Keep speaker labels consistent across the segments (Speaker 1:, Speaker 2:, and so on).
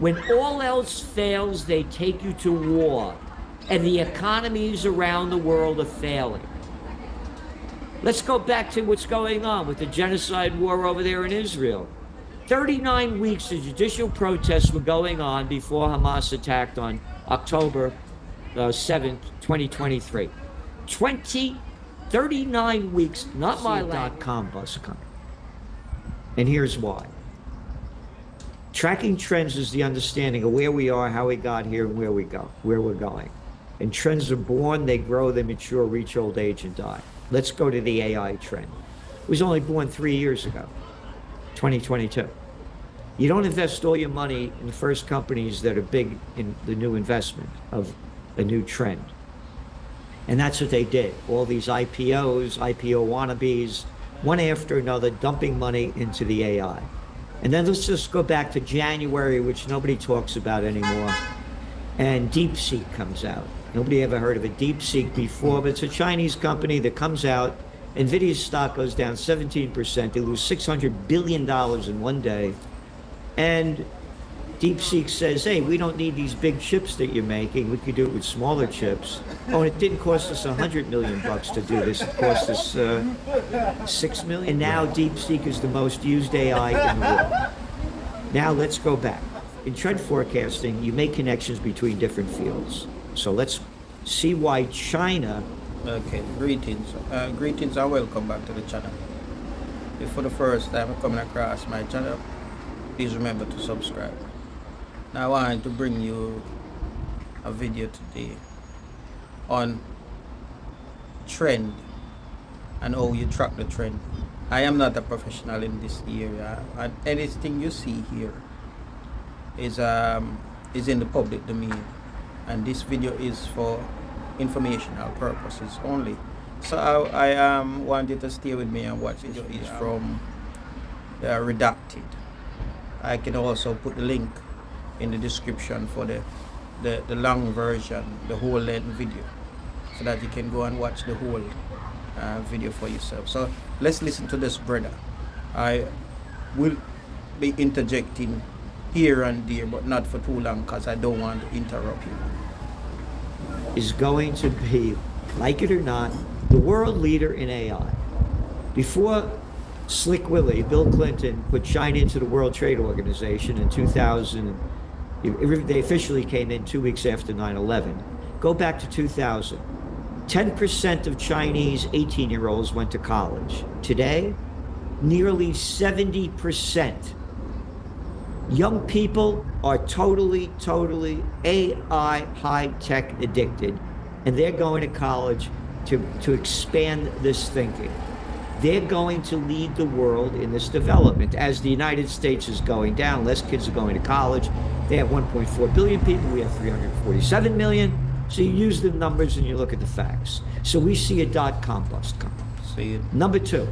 Speaker 1: When all else fails, they take you to war, and the economies around the world are failing. Let's go back to what's going on with the genocide war over there in Israel. 39 weeks of judicial protests were going on before Hamas attacked on October 7th, 2023. 39 weeks, not my .com bus coming. And here's why. Tracking trends is the understanding of where we are, how we got here, and where we're going. And trends are born, they grow, they mature, reach old age, and die. Let's go to the AI trend. It was only born 3 years ago, 2022. You don't invest all your money in the first companies that are big in the new investment of a new trend. And that's what they did. All these IPOs, IPO wannabes, one after another, dumping money into the AI. And then let's just go back to January, which nobody talks about anymore. And DeepSeek comes out. Nobody ever heard of a DeepSeek before, but it's a Chinese company that comes out. NVIDIA's stock goes down 17%. They lose $600 billion in one day. And DeepSeek says, hey, we don't need these big chips that you're making. We could do it with smaller chips. Oh, and it didn't cost us $100 million to do this. It cost us $6 million. And now DeepSeek is the most used AI in the world. Now let's go back. In trend forecasting, you make connections between different fields. So let's see why China...
Speaker 2: Okay, greetings. Greetings and welcome back to the channel. If for the first time you're coming across my channel, please remember to subscribe. Now I want to bring you a video today on trend and how you track the trend. I am not a professional in this area, and anything you see here is in the public domain, and this video is for informational purposes only. So I want you to stay with me and watch. Video is from Redacted. I can also put the link in the description for the long version, the whole length video, so that you can go and watch the whole video for yourself. So let's listen to this brother. I will be interjecting here and there, but not for too long, because I don't want to interrupt you.
Speaker 1: Is going to be, like it or not, the world leader in AI. Before Slick Willie, Bill Clinton, put China into the World Trade Organization in 2000, they officially came in 2 weeks after 9/11. Go back to 2000. 10% of Chinese 18-year-olds went to college. Today, nearly 70%. Young people are totally AI high-tech addicted, and they're going to college to expand this thinking. They're going to lead the world in this development. As the United States is going down, less kids are going to college. They have 1.4 billion people, we have 347 million. So you use the numbers and you look at the facts. So we see a .com bust coming.
Speaker 2: See it.
Speaker 1: Number two,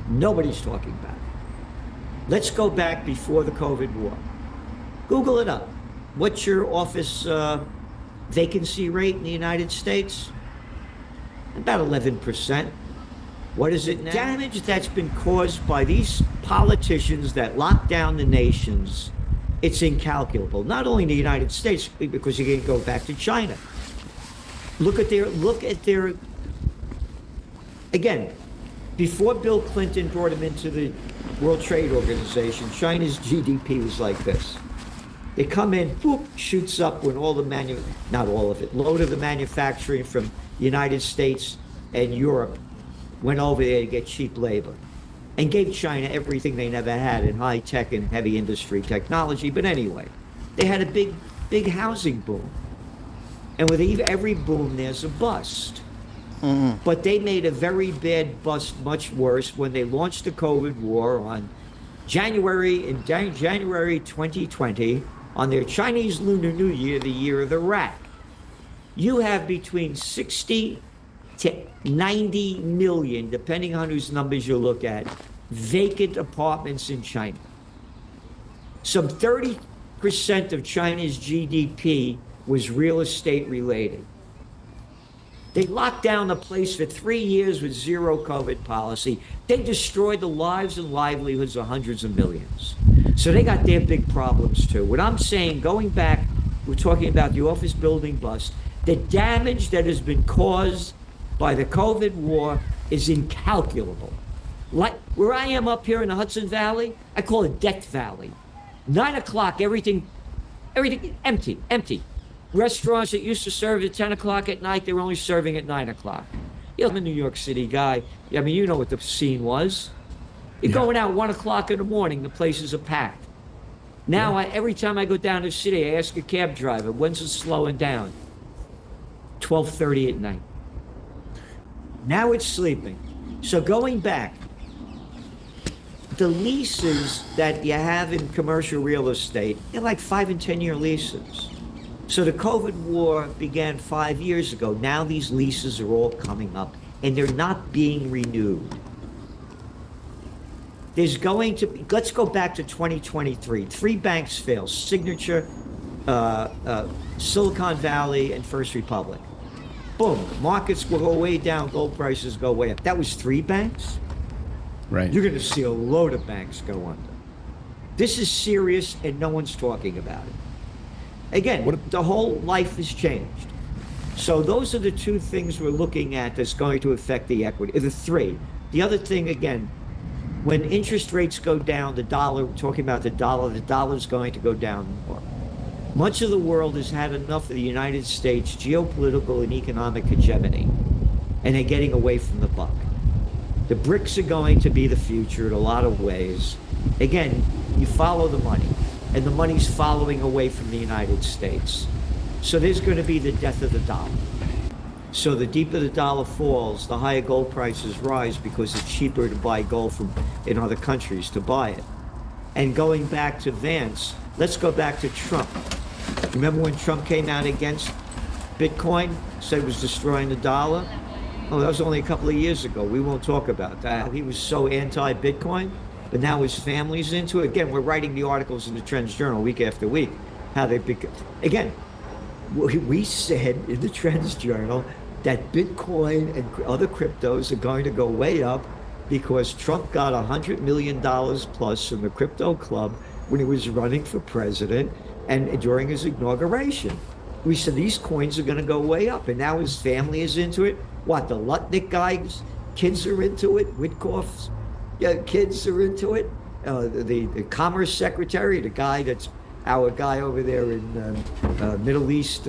Speaker 1: nobody's talking about it. Let's go back before the COVID war. Google it up. What's your office vacancy rate in the United States? About 11%. What is it now? Damage that's been caused by these politicians that lock down the nations, it's incalculable. Not only in the United States, because you can go back to China. Look at their, again, before Bill Clinton brought him into the World Trade Organization, China's GDP was like this. They come in, whoop, shoots up when all the not all of it, load of the manufacturing from the United States and Europe went over there to get cheap labor and gave China everything they never had in high tech and heavy industry technology. But anyway, they had a big housing boom. And with every boom, there's a bust. Mm-hmm. But they made a very bad bust much worse when they launched the COVID war on January 2020 on their Chinese Lunar New Year, the year of the rat. You have between 60 to 90 million, depending on whose numbers you look at, vacant apartments in China. Some 30% of China's GDP was real estate related. They locked down the place for 3 years with zero COVID policy. They destroyed the lives and livelihoods of hundreds of millions. So they got their big problems too. What I'm saying, going back, we're talking about the office building bust. The damage that has been caused by the COVID war is incalculable. Like where I am up here in the Hudson Valley, I call it Death Valley. 9 o'clock, everything empty. Restaurants that used to serve at 10 o'clock at night, they're only serving at 9 o'clock. I'm a New York City guy. I mean, you know what the scene was. You're going out 1 o'clock in the morning, the places are packed. Now, every time I go down to the city, I ask a cab driver, when's it slowing down? 12:30 at night. Now it's sleeping. So going back, the leases that you have in commercial real estate, they're like 5 and 10 year leases. So the COVID war began 5 years ago. Now these leases are all coming up and they're not being renewed. There's going to be, let's go back to 2023. 3 banks failed: Signature, Silicon Valley, and First Republic. Boom, markets will go way down, gold prices go way up. That was 3 banks?
Speaker 3: Right.
Speaker 1: You're gonna see a load of banks go under. This is serious and no one's talking about it. Again, the whole life has changed. So those are the 2 things we're looking at that's going to affect the equity, the 3. The other thing, again, when interest rates go down, the dollar, we're talking about the dollar's going to go down more. Much of the world has had enough of the United States geopolitical and economic hegemony, and they're getting away from the buck. The BRICS are going to be the future in a lot of ways. Again, you follow the money, and the money's following away from the United States. So there's going to be the death of the dollar. So the deeper the dollar falls, the higher gold prices rise because it's cheaper to buy gold from in other countries to buy it. And going back to Vance, let's go back to Trump. Remember when Trump came out against Bitcoin, said it was destroying the dollar? Oh, that was only a couple of years ago. We won't talk about that. He was so anti-Bitcoin, but now his family's into it. Again, we're writing the articles in the Trends Journal week after week. How they again, we said in the Trends Journal that Bitcoin and other cryptos are going to go way up because Trump got $100 million plus from the crypto club when he was running for president and during his inauguration. We said these coins are going to go way up, and now his family is into it. What, the Lutnick guys, kids are into it, Witkoff's kids are into it. The Commerce Secretary, the guy that's our guy over there in Middle East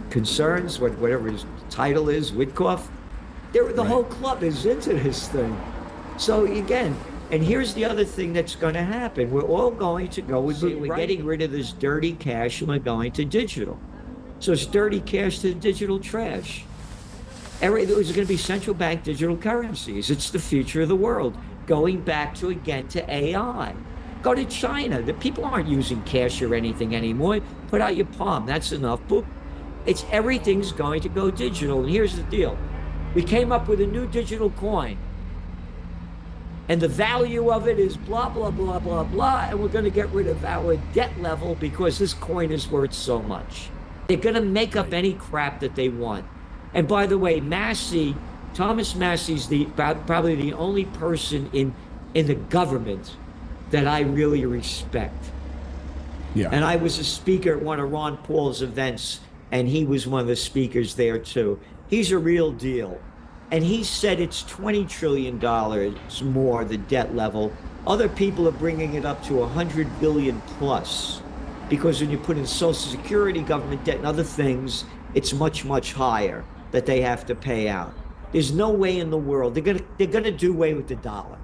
Speaker 1: concerns, whatever his title is, Witkoff. The whole club is into this thing. So again, and here's the other thing that's going to happen. We're all going to go, we're getting rid of this dirty cash and we're going to digital. So it's dirty cash to digital trash. There's going to be central bank digital currencies. It's the future of the world. Going back to, again, to AI. Go to China. The people aren't using cash or anything anymore. Put out your palm. That's enough. Boop. Everything's going to go digital. And here's the deal. We came up with a new digital coin. And the value of it is blah, blah, blah, blah, blah. And we're going to get rid of our debt level because this coin is worth so much. They're going to make up any crap that they want. And by the way, Thomas Massey's probably the only person in the government that I really respect.
Speaker 3: Yeah.
Speaker 1: And I was a speaker at one of Ron Paul's events, and he was one of the speakers there too. He's a real deal. And he said it's $20 trillion more, the debt level. Other people are bringing it up to 100 billion plus, because when you put in Social Security, government debt, and other things, it's much, much higher that they have to pay out. There's no way in the world. They're gonna do away with the dollar.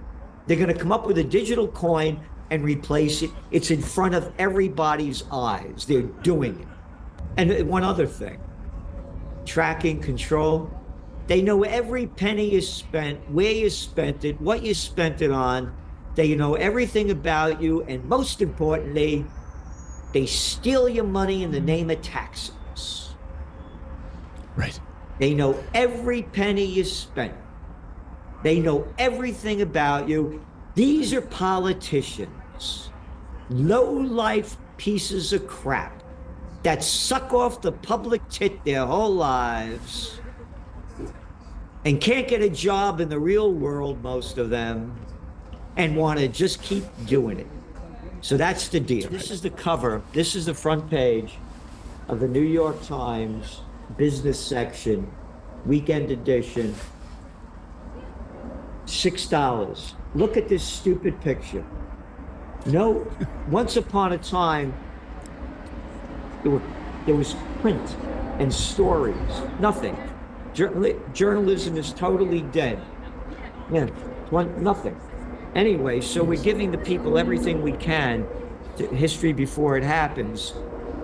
Speaker 1: They're gonna come up with a digital coin and replace it. It's in front of everybody's eyes. They're doing it. And one other thing, tracking, control. They know every penny you spent, where you spent it, what you spent it on. They know everything about you, and most importantly, they steal your money in the name of taxes.
Speaker 3: Right.
Speaker 1: They know every penny you spent. They know everything about you. These are politicians, low-life pieces of crap that suck off the public tit their whole lives and can't get a job in the real world, most of them, and want to just keep doing it. So that's the deal. This is the cover. This is the front page of the New York Times business section, weekend edition. $6. Look at this stupid picture. No, once upon a time, there was print and stories. Nothing. Journalism is totally dead. Yeah, nothing. Anyway, so we're giving the people everything we can to history before it happens,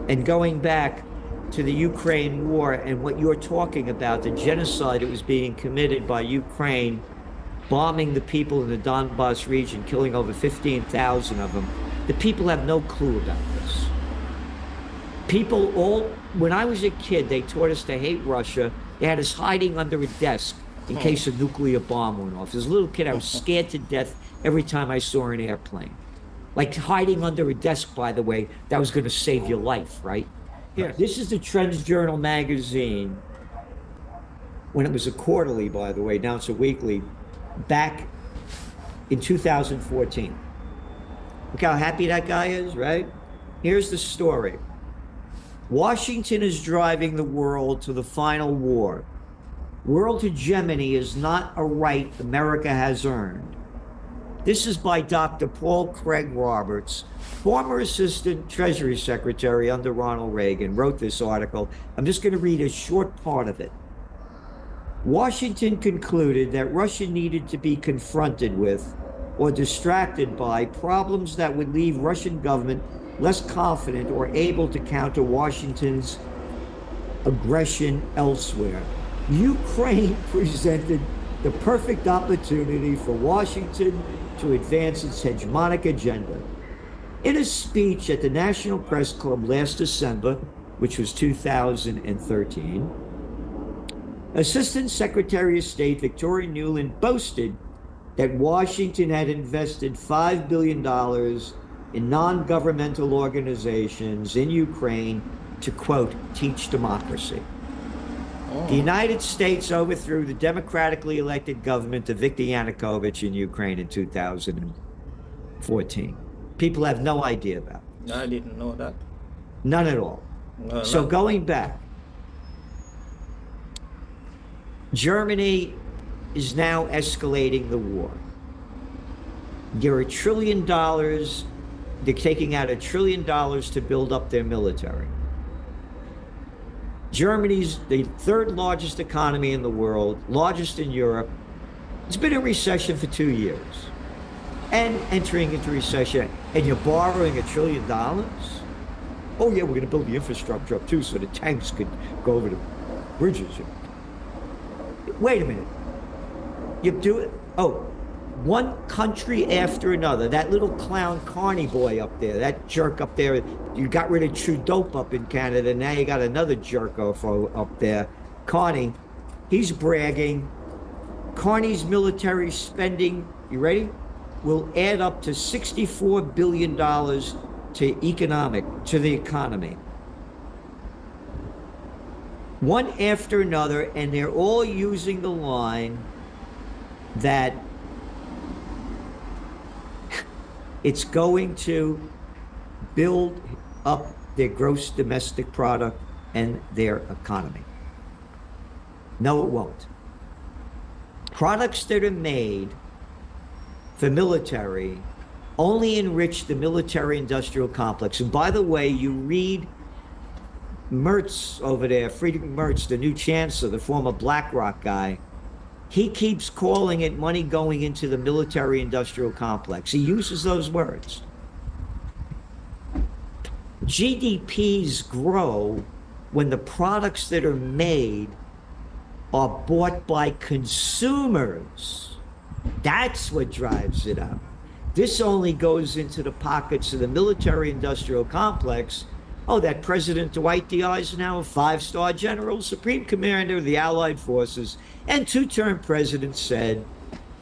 Speaker 1: and going back to the Ukraine war and what you're talking about, the genocide that was being committed by Ukraine, bombing the people in the Donbas region, killing over 15,000 of them. The people have no clue about this. When I was a kid, they taught us to hate Russia. They had us hiding under a desk in case a nuclear bomb went off. As a little kid, I was scared to death every time I saw an airplane. Like hiding under a desk, by the way, that was going to save your life, right? Here, this is the Trends Journal magazine. When it was a quarterly, by the way, now it's a weekly, back in 2014. Look how happy that guy is, right? Here's the story. Washington is driving the world to the final war. World hegemony is not a right America has earned. This is by Dr. Paul Craig Roberts, former Assistant Treasury Secretary under Ronald Reagan, wrote this article. I'm just going to read a short part of it. Washington concluded that Russia needed to be confronted with or distracted by problems that would leave Russian government less confident or able to counter Washington's aggression elsewhere. Ukraine presented the perfect opportunity for Washington to advance its hegemonic agenda. In a speech at the National Press Club last December, which was 2013, Assistant Secretary of State Victoria Nuland boasted that Washington had invested $5 billion in non-governmental organizations in Ukraine to, quote, teach democracy. The United States overthrew the democratically elected government of Viktor Yanukovych in Ukraine in 2014. People have no idea about it.
Speaker 2: I didn't know that.
Speaker 1: None at all. So going back, Germany is now escalating the war. There are $1 trillion, they're taking out $1 trillion to build up their military. Germany's the third largest economy in the world, largest in Europe. It's been in recession for 2 years and entering into recession, and you're borrowing $1 trillion? Oh yeah, we're going to build the infrastructure up too so the tanks could go over the bridges. Wait a minute. You do it? Oh, one country after another. That little clown Carney boy up there, that jerk up there, you got rid of Trudeau up in Canada, now you got another jerk up there. Carney, he's bragging. Carney's military spending, you ready? Will add up to $64 billion to the economy. One after another, and they're all using the line that it's going to build up their gross domestic product and their economy. No, it won't. Products that are made for military only enrich the military-industrial complex. And by the way, you read Merz over there, Friedrich Merz, the new chancellor, the former BlackRock guy, he keeps calling it money going into the military-industrial complex. He uses those words. GDPs grow when the products that are made are bought by consumers. That's what drives it up. This only goes into the pockets of the military-industrial complex. Oh, that President Dwight D. Eisenhower, 5-star general, supreme commander of the Allied forces, and 2-term president, said,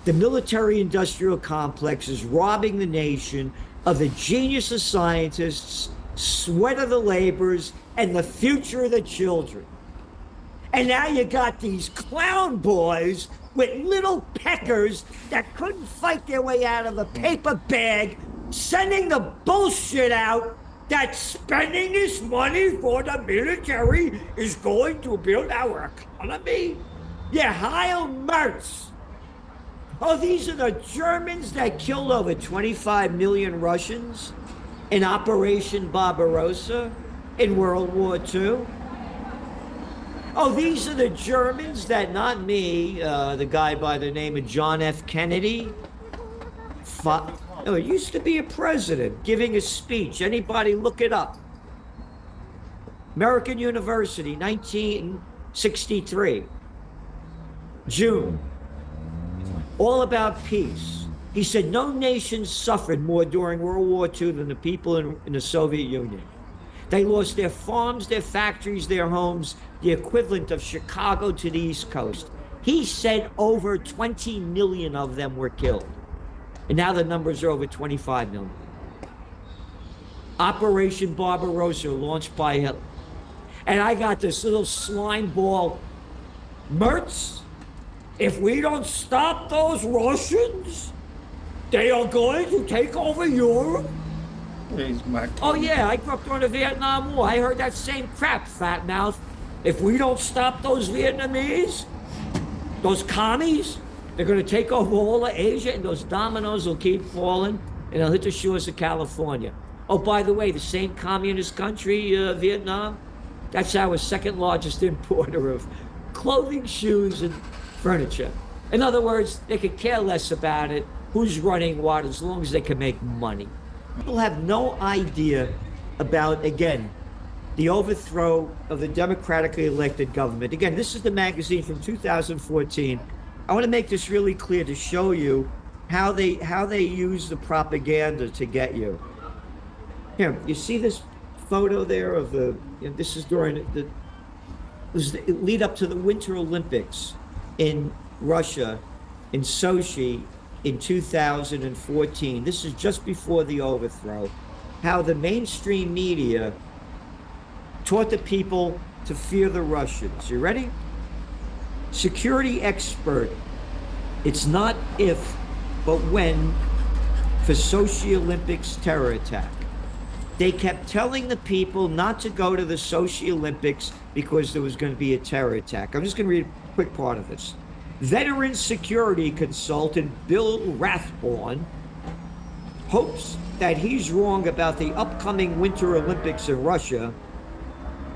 Speaker 1: the military-industrial complex is robbing the nation of the genius of scientists, sweat of the laborers, and the future of the children. And now you got these clown boys with little peckers that couldn't fight their way out of the paper bag, sending the bullshit out that spending this money for the military is going to build our economy. Yeah, Heil Merz. Oh, these are the Germans that killed over 25 million Russians in Operation Barbarossa in World War II. Oh, these are the Germans that, not me, the guy by the name of John F. Kennedy. It used to be a president giving a speech. Anybody look it up. American University, 1963. June. All about peace. He said no nation suffered more during World War II than the people in the Soviet Union. They lost their farms, their factories, their homes, the equivalent of Chicago to the East Coast. He said over 20 million of them were killed. And now the numbers are over 25 million. Operation Barbarossa, launched by Hitler. And I got this little slime ball, Merz. If we don't stop those Russians, they are going to take over Europe. Oh yeah, I grew up during the Vietnam War. I heard that same crap, fat mouth. If we don't stop those Vietnamese, those commies, they're going to take over all of Asia, and those dominoes will keep falling, and they'll hit the shores of California. Oh, by the way, the same communist country, Vietnam, that's our second largest importer of clothing, shoes, and furniture. In other words, they could care less about it, who's running what, as long as they can make money. People have no idea about, again, the overthrow of the democratically elected government. Again, this is the magazine from 2014. I want to make this really clear to show you how they use the propaganda to get you. Here, you see this photo there of this is during the lead up to the Winter Olympics in Russia, in Sochi, in 2014. This is just before the overthrow. How the mainstream media taught the people to fear the Russians. You ready? Security expert. It's not if, but when, for Sochi Olympics terror attack. They kept telling the people not to go to the Sochi Olympics because there was going to be a terror attack. I'm just going to read a quick part of this. Veteran security consultant Bill Rathbone hopes that he's wrong about the upcoming Winter Olympics in Russia,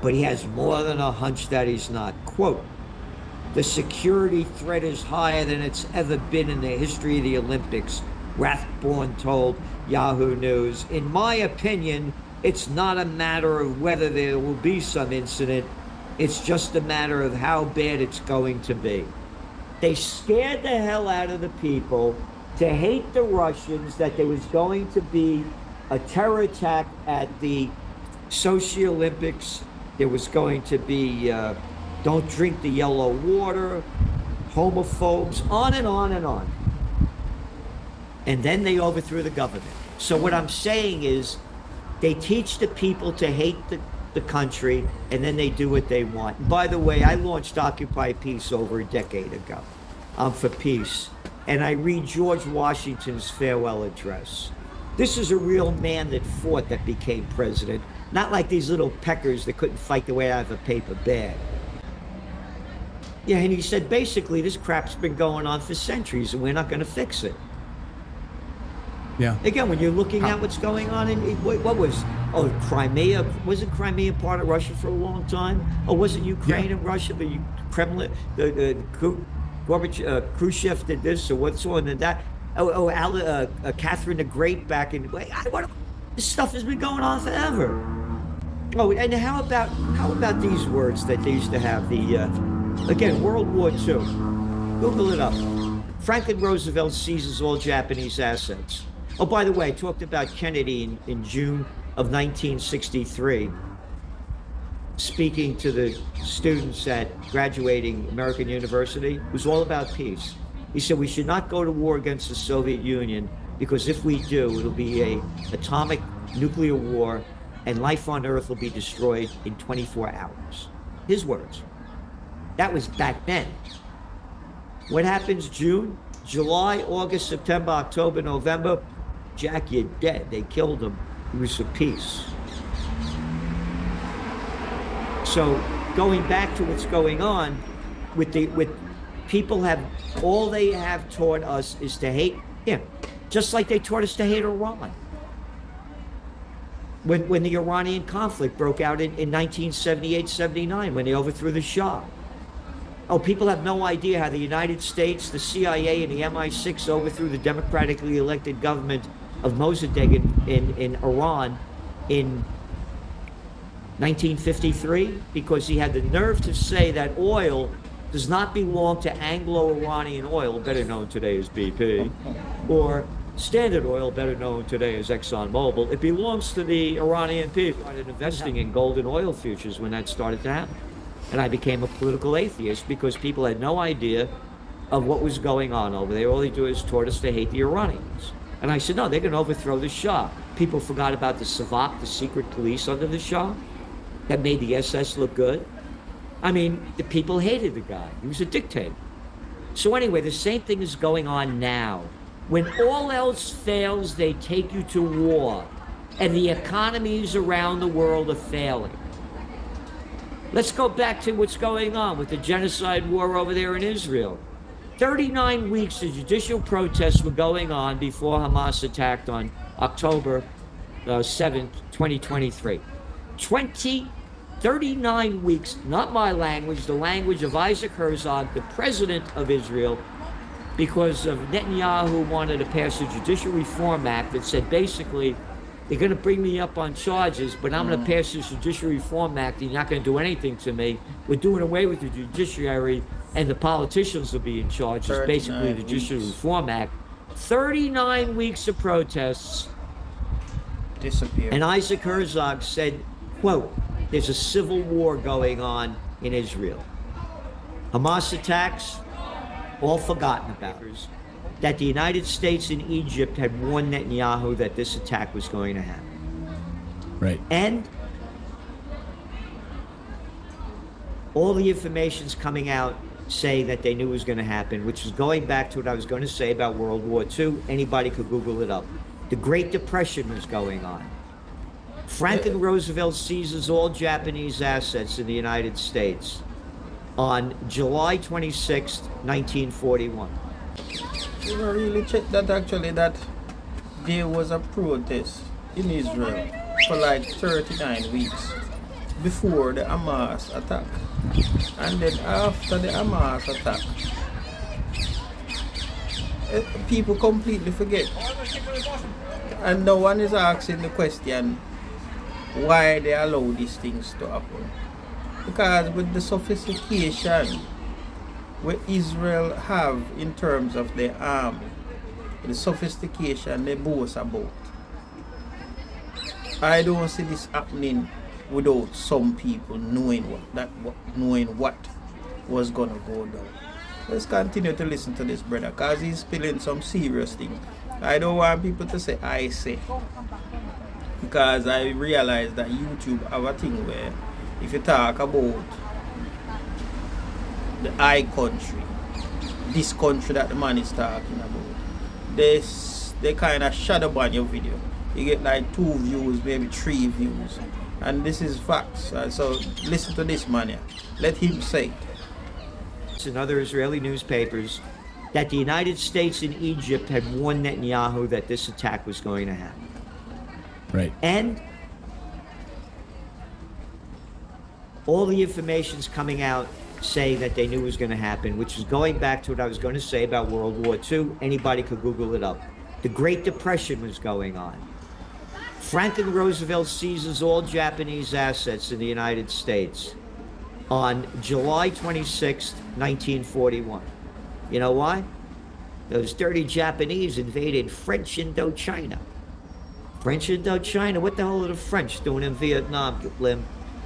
Speaker 1: but he has more than a hunch that he's not. Quote, the security threat is higher than it's ever been in the history of the Olympics, Rathbone told Yahoo News. In my opinion, it's not a matter of whether there will be some incident. It's just a matter of how bad it's going to be. They scared the hell out of the people to hate the Russians, that there was going to be a terror attack at the Sochi Olympics. There was going to be don't drink the yellow water, homophobes, on and on and on. And then they overthrew the government. So what I'm saying is they teach the people to hate the country, and then they do what they want. And by the way, I launched Occupy Peace over a decade ago. I'm for peace. And I read George Washington's farewell address. This is a real man that fought, that became president, not like these little peckers that couldn't fight their way out of a paper bag. Yeah, and he said, basically, this crap's been going on for centuries, and we're not going to fix it.
Speaker 3: Yeah.
Speaker 1: Again, when you're looking at what's going on in, what was, Crimea, wasn't Crimea part of Russia for a long time? Or was it Ukraine and Russia, the Kremlin, Khrushchev did this, or what's on and that? Catherine the Great back in, this stuff has been going on forever. Oh, and how about these words that they used to have, again, World War II. Google it up. Franklin Roosevelt seizes all Japanese assets. Oh, by the way, I talked about Kennedy in June of 1963, speaking to the students at graduating American University. It was all about peace. He said, we should not go to war against the Soviet Union, because if we do, it'll be a atomic nuclear war, and life on Earth will be destroyed in 24 hours. His words. That was back then. What happens June, July, August, September, October, November? Jack, you're dead. They killed him. It was for peace. So going back to what's going on with people have, all they have taught us is to hate him, just like they taught us to hate Iran. When the Iranian conflict broke out in 1978-79, when they overthrew the Shah. Oh, people have no idea how the United States, the CIA, and the MI6 overthrew the democratically elected government of Mossadegh in Iran in 1953, because he had the nerve to say that oil does not belong to Anglo-Iranian Oil, better known today as BP, or Standard Oil, better known today as ExxonMobil. It belongs to the Iranian people. I started investing in gold and oil futures when that started to happen. And I became a political atheist because people had no idea of what was going on over there. All they do is taught us to hate the Iranians. And I said, no, they're going to overthrow the Shah. People forgot about the Savak, the secret police under the Shah, that made the SS look good. I mean, the people hated the guy. He was a dictator. So anyway, the same thing is going on now. When all else fails, they take you to war, and the economies around the world are failing. Let's go back to what's going on with the genocide war over there in Israel. 39 weeks of judicial protests were going on before Hamas attacked on October 7th, 2023. 39 weeks, not my language, the language of Isaac Herzog, the president of Israel, because of Netanyahu wanted to pass a Judicial Reform Act that said basically, they're going to bring me up on charges, but I'm going to pass this Judicial Reform Act and you're not going to do anything to me. We're doing away with the judiciary and the politicians will be in charge. It's basically the Judicial Reform Act. 39 weeks of protests.
Speaker 2: Disappear.
Speaker 1: And Isaac Herzog said, quote, there's a civil war going on in Israel. Hamas attacks, all forgotten about. That the United States and Egypt had warned Netanyahu that this attack was going to happen.
Speaker 3: Right.
Speaker 1: And all the information's coming out saying that they knew it was going to happen, which is going back to what I was going to say about World War II. Anybody could Google it up. The Great Depression was going on. Franklin Roosevelt seizes all Japanese assets in the United States on July 26, 1941.
Speaker 2: You know, really check that actually, that there was a protest in Israel for like 39 weeks before the Hamas attack. And then after the Hamas attack, people completely forget. And no one is asking the question why they allow these things to happen. Because with the sophistication what Israel have in terms of their army, the sophistication they boast about, I don't see this happening without some people knowing what was gonna go down. Let's continue to listen to this brother, cause he's spilling some serious things. I don't want people to say I say, because I realize that YouTube have a thing where if you talk about the I country, this country that the man is talking about, they kind of shadow ban your video. You get like 2 views, maybe 3 views, and this is facts. So listen to this man here. Let him say it.
Speaker 1: In other Israeli newspapers that the United States and Egypt had warned Netanyahu that this attack was going to happen.
Speaker 3: Right.
Speaker 1: And all the information's coming out saying that they knew it was going to happen, which is going back to what I was going to say about World War II. Anybody could Google it up. The Great Depression was going on. Franklin Roosevelt seizes all Japanese assets in the United States on July 26, 1941. You know why? Those dirty Japanese invaded French Indochina. French Indochina? What the hell are the French doing in Vietnam,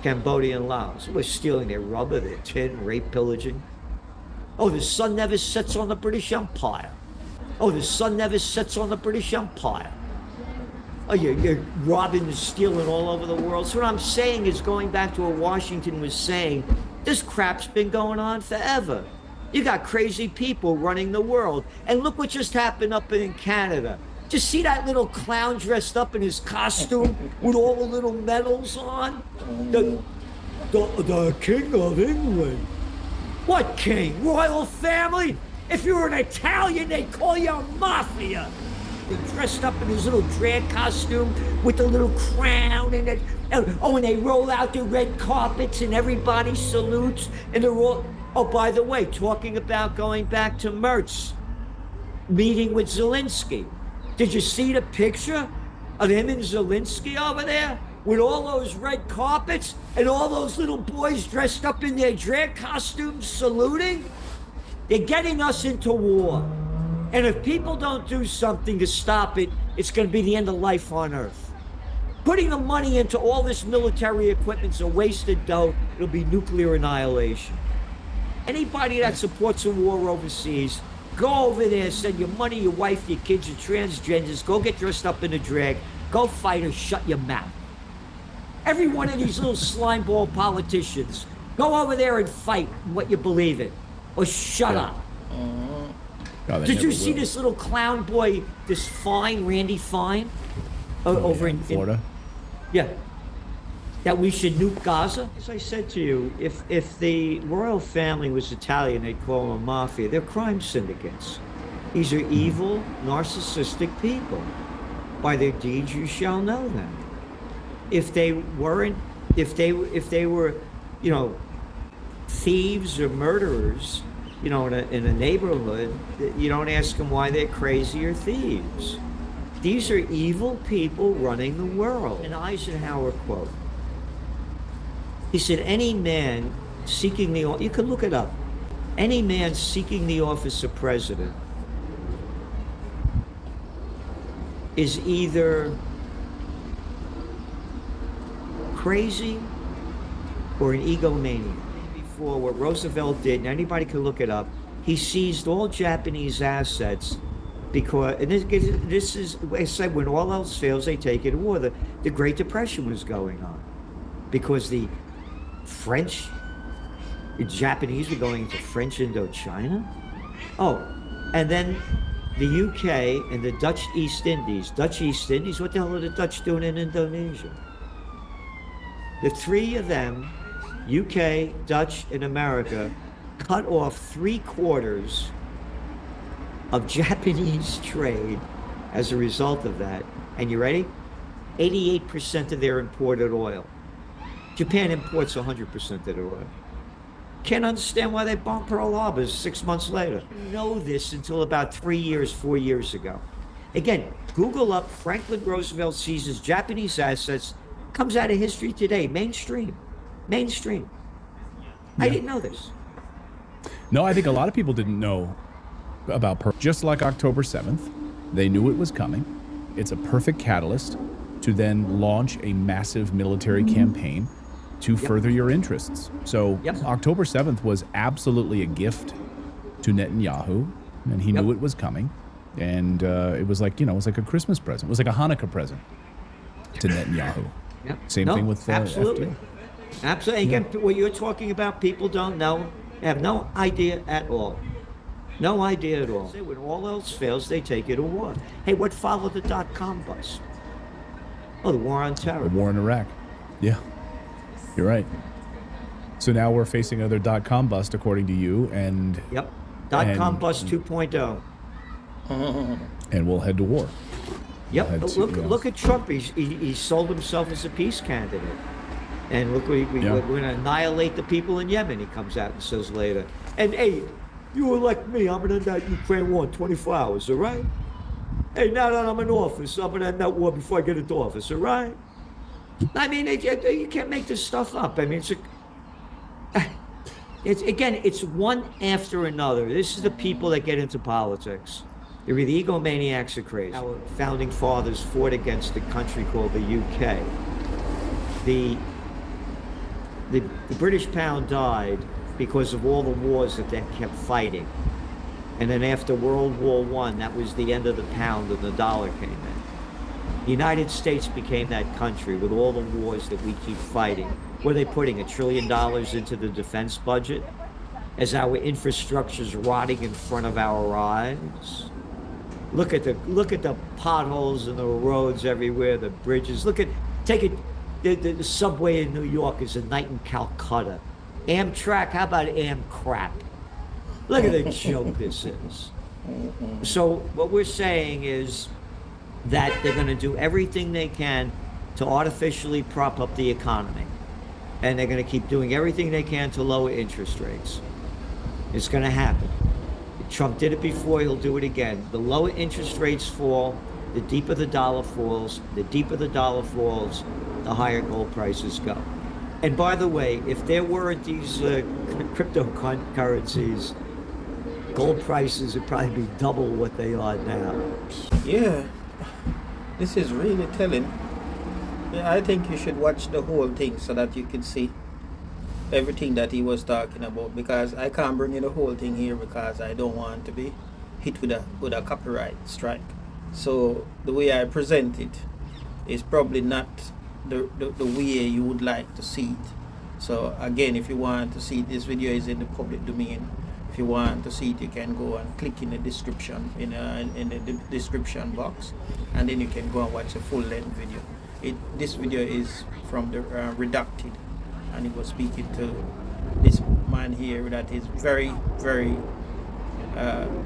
Speaker 1: Cambodia, and Laos? We're stealing their rubber, their tin, rape, pillaging. Oh, the sun never sets on the British Empire. Oh, the sun never sets on the British Empire. Oh, you're robbing and stealing all over the world. So what I'm saying is, going back to what Washington was saying, this crap's been going on forever. You got crazy people running the world. And look what just happened up in Canada. Just see that little clown dressed up in his costume with all the little medals on? The King of England. What king? Royal family? If you were an Italian, they'd call you a mafia. They're dressed up in his little drag costume with the little crown and it. Oh, and they roll out the red carpets and everybody salutes. And they're all. Oh, by the way, talking about going back to Mertz, meeting with Zelensky. Did you see the picture of him and Zelensky over there? With all those red carpets and all those little boys dressed up in their drag costumes saluting? They're getting us into war. And if people don't do something to stop it, it's going to be the end of life on Earth. Putting the money into all this military equipment's a wasted dough. It'll be nuclear annihilation. Anybody that supports a war overseas, go over there, send your money, your wife, your kids, your transgenders, go get dressed up in a drag, go fight or shut your mouth. Every one of these little slimeball politicians, go over there and fight what you believe in, or shut up.
Speaker 3: God,
Speaker 1: Did you see this little clown boy, this Fine, Randy Fine, over in
Speaker 3: Florida?
Speaker 1: Yeah. That we should nuke Gaza? As I said to you, if the royal family was Italian, they'd call them a mafia. They're crime syndicates. These are evil, narcissistic people. By their deeds you shall know them. If they weren't, if they were, you know, thieves or murderers, you know, in a neighborhood, you don't ask them why they're crazy or thieves. These are evil people running the world. An Eisenhower quote. He said, any man seeking the, you can look it up, any man seeking the office of president is either crazy or an egomaniac. Before, what Roosevelt did, and anybody can look it up, he seized all Japanese assets because, and this is, I said, when all else fails, they take it to war. The Great Depression was going on because the French, the Japanese were going into French Indochina. Oh, and then the UK and the Dutch East Indies. Dutch East Indies, what the hell are the Dutch doing in Indonesia? The three of them, UK, Dutch, and America, cut off 3/4 of Japanese trade as a result of that. And you ready? 88% of their imported oil. Japan imports 100% of their oil. Can't understand why they bombed Pearl Harbor 6 months later. Didn't know this until about 4 years ago. Again, Google up Franklin Roosevelt seizes Japanese assets, comes out of History Today, mainstream. I didn't know this.
Speaker 3: No, I think a lot of people didn't know about Pearl. Just like October 7th, they knew it was coming. It's a perfect catalyst to then launch a massive military campaign to further your interests. So October 7th was absolutely a gift to Netanyahu, and he knew it was coming. And it was like, you know, it was like a Christmas present. It was like a Hanukkah present to Netanyahu. Same thing with
Speaker 1: absolutely.
Speaker 3: FDR.
Speaker 1: Absolutely. Again, what you're talking about, people don't know, have no idea at all. No idea at all. When all else fails, they take it to war. Hey, what followed the .com bust? Oh, the war on terror.
Speaker 3: The war in Iraq. Yeah, you're right. So now we're facing another .com bust, according to you, and
Speaker 1: .com bust 2.0.
Speaker 3: And we'll head to war.
Speaker 1: Yep. Look at Trump. He sold himself as a peace candidate. And look, we're going to annihilate the people in Yemen, he comes out and says later. And hey, you elect me, I'm going to end that Ukraine war in 24 hours, all right? Hey, now that I'm in office, I'm going to end that war before I get into office, all right? I mean, you can't make this stuff up. I mean, it's one after another. This is the people that get into politics. They're either egomaniacs or crazy. Our founding fathers fought against a country called the UK. The British pound died because of all the wars that they kept fighting. And then after World War I, that was the end of the pound and the dollar came in. The United States became that country with all the wars that we keep fighting. What are they putting, $1 trillion into the defense budget? As our infrastructure's rotting in front of our eyes? Look at the potholes in the roads everywhere, the bridges. Take it, the subway in New York is a night in Calcutta. Amtrak, how about Amcrap? Look at the joke this is. So what we're saying is that they're going to do everything they can to artificially prop up the economy. And they're going to keep doing everything they can to lower interest rates. It's going to happen. Trump did it before, he'll do it again. The lower interest rates fall, the deeper the dollar falls. The deeper the dollar falls, the higher gold prices go. And by the way, if there weren't these cryptocurrencies, gold prices would probably be double what they are now.
Speaker 2: Yeah, this is really telling. Yeah, I think you should watch the whole thing so that you can see everything that he was talking about, because I can't bring you the whole thing here because I don't want to be hit with a copyright strike. So the way I present it is probably not the way you would like to see it. So again, if you want to see it, this video is in the public domain. If you want to see it, you can go and click in the description in the description box, and then you can go and watch a full length video. This video is from the Redacted, and he was speaking to this man here that is very, very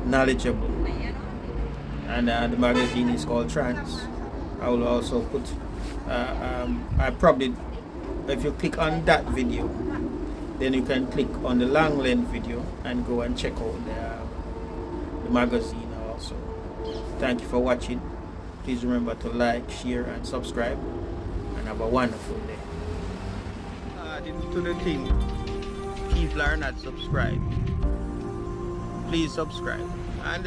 Speaker 2: knowledgeable, and the magazine is called Trans. I will also put I probably, if you click on that video, then you can click on the long length video and go and check out the magazine also. Thank you for watching. Please remember to like, share and subscribe, and have a wonderful day. To the thing, people are not subscribed. Please subscribe. And